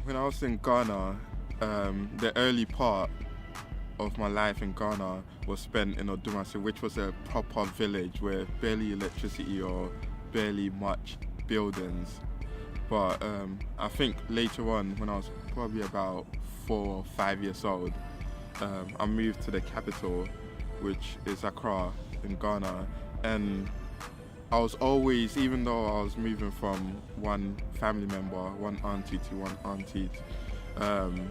When I was in Ghana, the early part of my life in Ghana was spent in Odumase, which was a proper village with barely electricity or barely much buildings. But I think later on, when I was probably about 4 or 5 years old, I moved to the capital, which is Accra in Ghana. And I was always, even though I was moving from one family member, one auntie to one auntie, um,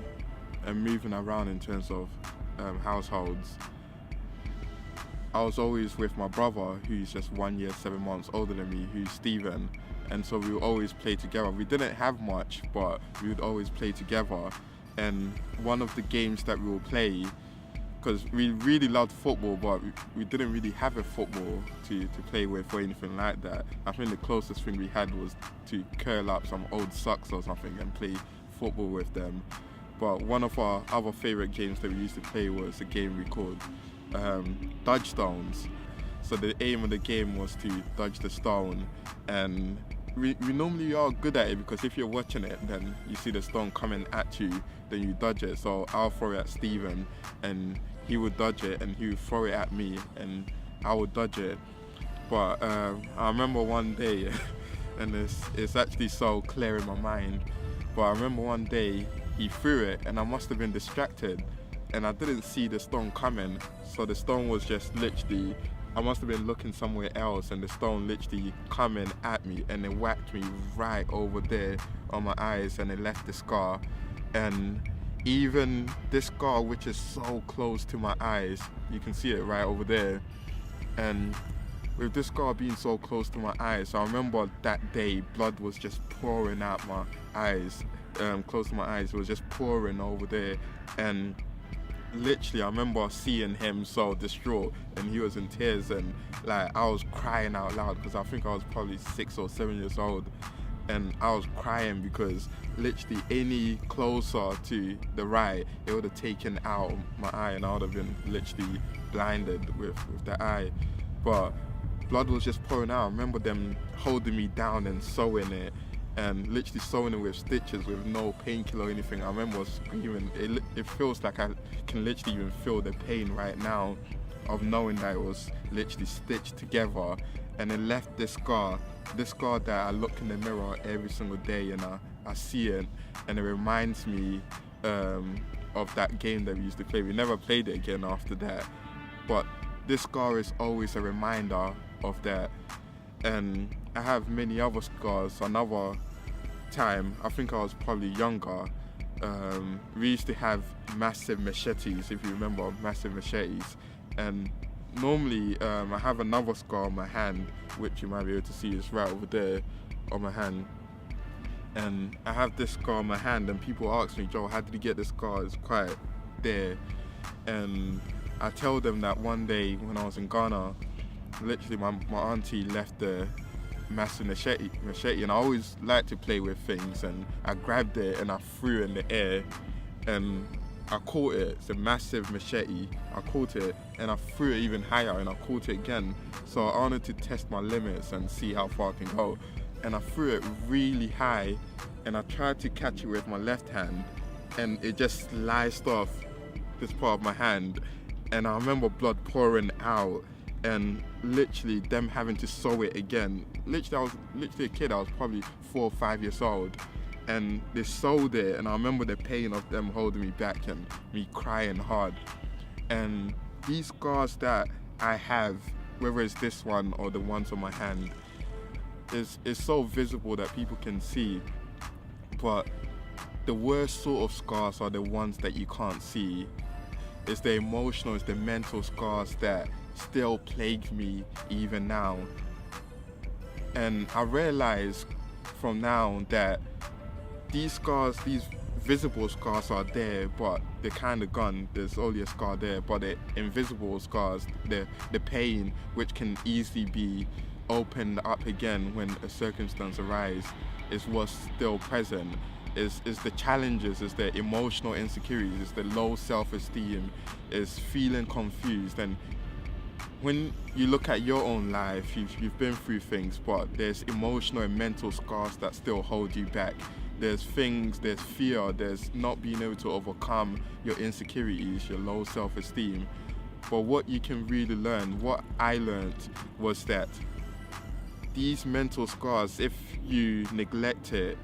and moving around in terms of households, I was always with my brother, who's just 1 year, 7 months older than me, who's Stephen. And so we would always play together. We didn't have much, but we would always play together. And one of the games that we would play, because we really loved football, but we didn't really have a football to play with or anything like that. I think the closest thing we had was to curl up some old socks or something and play football with them. But one of our other favourite games that we used to play was a game we called Dodge Stones. So the aim of the game was to dodge the stone, and we normally are good at it because if you're watching it, then you see the stone coming at you, then you dodge it. So I'll throw it at Steven, and he would dodge it, and he would throw it at me, and I would dodge it. But I remember one day, and it's actually so clear in my mind, but I remember one day he threw it, and I must have been distracted, and I didn't see the stone coming, so the stone was just literally, I must have been looking somewhere else, and the stone literally coming at me, and it whacked me right over there on my eyes, and it left the scar. And even this scar, which is so close to my eyes, you can see it right over there, and with this scar being so close to my eyes, I remember that day blood was just pouring out my eyes, close to my eyes. It was just pouring over there, and literally I remember seeing him so distraught, and he was in tears, and like I was crying out loud because I think I was probably 6 or 7 years old, and I was crying because literally any closer to the right, it would have taken out my eye, and I would have been literally blinded with the eye. But blood was just pouring out. I remember them holding me down and sewing it, and literally sewing it with stitches with no painkiller or anything. I remember screaming. It feels like I can literally even feel the pain right now of knowing that it was literally stitched together, and it left this scar that I look in the mirror every single day, and I see it, and it reminds me of that game that we used to play. We never played it again after that, but this scar is always a reminder of that. And I have many other scars. Another time, I think I was probably younger, we used to have massive machetes, if you remember, massive machetes. And normally I have another scar on my hand, which you might be able to see is right over there on my hand. And I have this scar on my hand, and people ask me, Joe, how did you get this scar? It's quite there. And I tell them that one day when I was in Ghana, literally my auntie left the massive machete, and I always like to play with things, and I grabbed it and I threw it in the air, and I caught it. It's a massive machete. I caught it and I threw it even higher, and I caught it again. So I wanted to test my limits and see how far I can go, and I threw it really high, and I tried to catch it with my left hand, and it just sliced off this part of my hand, and I remember blood pouring out, and literally them having to sew it again. Literally, I was literally a kid. I was probably 4 or 5 years old, and they sewed it, and I remember the pain of them holding me back and me crying hard. And these scars that I have, whether it's this one or the ones on my hand, is so visible that people can see. But the worst sort of scars are the ones that you can't see. It's the emotional, it's the mental scars that still plague me even now. And I realize from now that these scars, these visible scars are there, but they're kind of gone. There's only a scar there, but the invisible scars, the pain, which can easily be opened up again when a circumstance arises, is what's still present. Is the challenges, is the emotional insecurities, is the low self-esteem, is feeling confused. And when you look at your own life, you've been through things, but there's emotional and mental scars that still hold you back. there's fear, there's not being able to overcome your insecurities, your low self-esteem. But what you can really learn, what I learned, was that these mental scars, if you neglect it,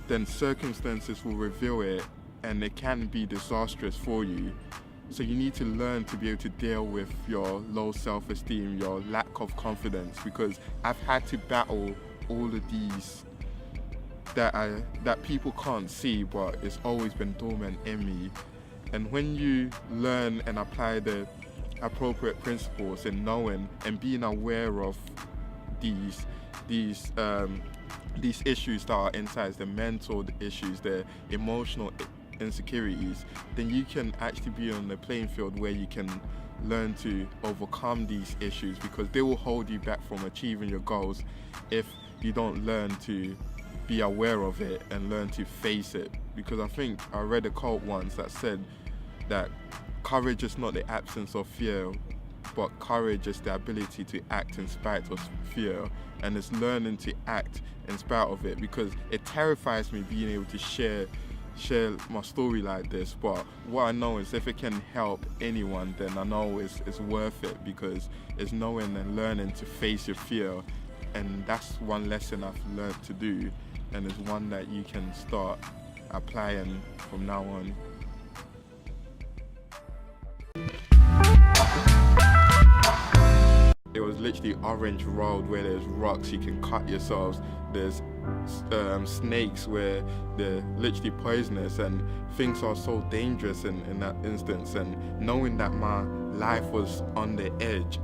then circumstances will reveal it, and it can be disastrous for you. So you need to learn to be able to deal with your low self-esteem, your lack of confidence, because I've had to battle all of these that people can't see, but it's always been dormant in me. And when you learn and apply the appropriate principles and knowing and being aware of these issues that are inside, the mental issues, the emotional insecurities, then you can actually be on the playing field where you can learn to overcome these issues, because they will hold you back from achieving your goals if you don't learn to be aware of it and learn to face it. Because I think I read a quote once that said that courage is not the absence of fear, but courage is the ability to act in spite of fear, and it's learning to act in spite of it, because it terrifies me being able to share my story like this. But what I know is if it can help anyone, then I know it's worth it, because it's knowing and learning to face your fear. And that's one lesson I've learned to do, and it's one that you can start applying from now on. It was literally orange road where there's rocks, you can cut yourselves. There's snakes where they're literally poisonous, and things are so dangerous in that instance. And knowing that my life was on the edge,